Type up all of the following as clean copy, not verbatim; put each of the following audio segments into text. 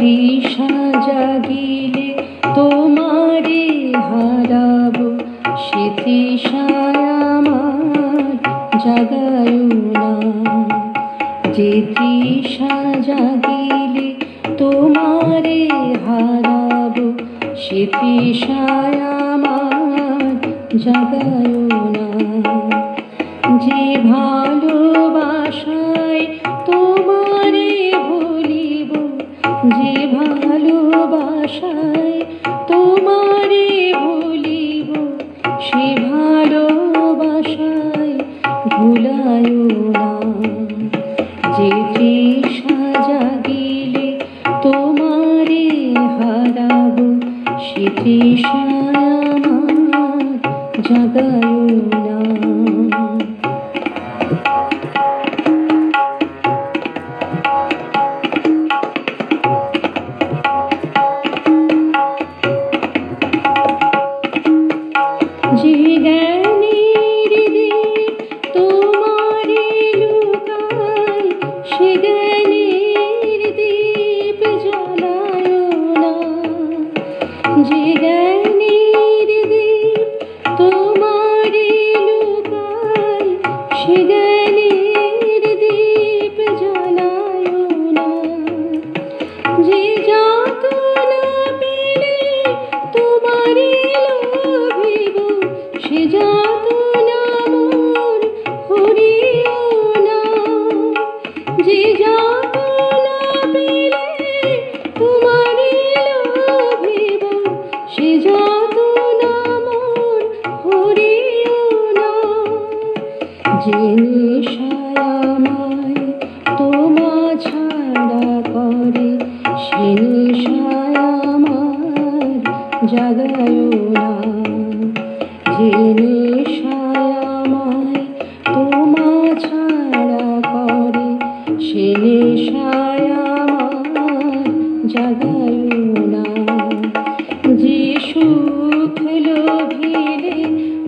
তৃষা জাগিলে তোমারে হারাবো, সে তৃষায় আমার জাগায়ো না। যে তৃষা জাগিলে তোমারে হারাবো, সে তৃষায় আমার জাগায়ো না। যে ভালোবাসায় তোমারে ভুলিব, যে ভালোবাসায় তোমারে ভুলিব, সে ভালোবাসায় ভুলায়ো না। যে তৃষা জাগিলে তোমারে হারাবো, সে তৃষায় আমার জাগায়ো না। যে জ্ঞানের দীপ তোমারে লুকায়, সে জ্ঞানের দীপ জ্বালায়ো না। যে জ্ঞানের দীপ তোমারে লুকায়, সে জ্ঞানের দীপ জ্বালায়ো না। যে যাতনা পেলে তোমারে লোভিব, সে যাতনা মোর হরিও না। যে যাতনা পেলে তোমারে লোভিব, সে যাতনা মোর হরিও না। যে নেশায় আমায় তোমা ছাড়া করে, সে নেশায় আমার জাগায়ো না। যে নেশায় আমায় তোমা ছাড়া করে, সে নেশায় আমার জাগায়ো না। যে সুখ লোভিলে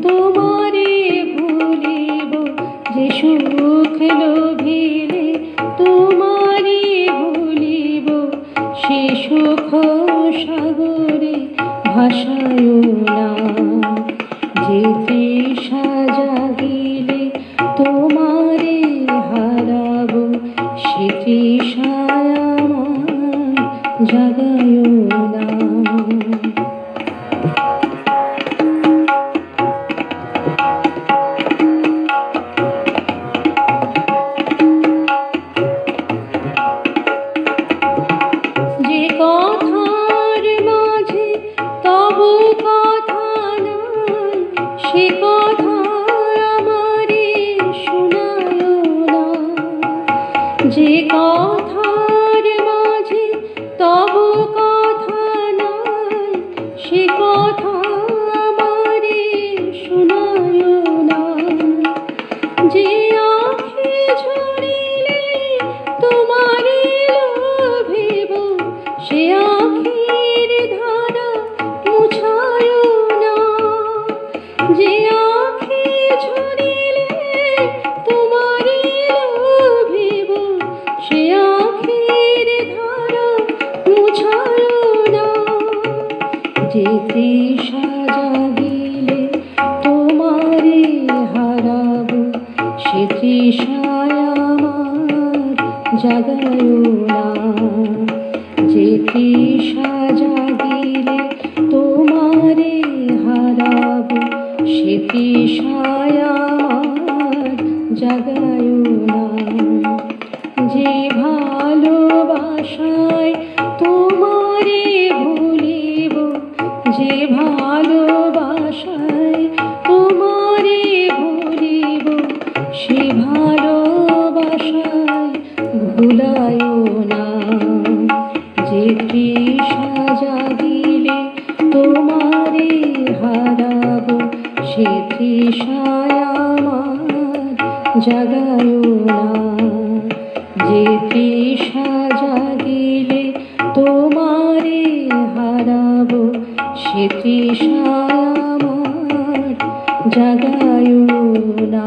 তোমারে ভুলিব, যে সুখ লোভিলে তোমারে ভুলিব, সে সুখ সাগরে ভাসায়ো না। যে তৃষা জাগিলে তোমারে হারাবো, সে তৃষায় আমার জাগায়ো না। যে কথার মাঝে তবু কথা নাই, সে কথা আমারে শোনায়ো না। যে কথার মাঝে তবু কথা নাই, সে কথা আমারে শোনায়ো না। যে আঁখি ঝরিলে তোমারে লোভিব, সে আঁখির ধারা মুছায়ো না। যে আঁখি ঝরিলে তোমারে লোভিব, সে আঁখির ধারা মুছায়ো না। যে তৃষা জাগিলে তোমারে হারাবো, সে তৃষায় আমার জাগায়ো না। যে তৃষা জাগিলে তোমারে হারাবো, সে তৃষায় আমার জাগায়ো না। যে ভালোবাসায় তোমারে ভুলিব, যে ভালোবাসায় তোমারে ভুলিব, সে ভালোবাসায় ভুলায়ো না। যে তৃষা জাগিলে তোমারে হারাবো, সে তৃষায় আমার জাগায়ো না। যে তৃষা জাগিলে তোমারে হারাবো, সে তৃষায় আমার জাগায়ো না।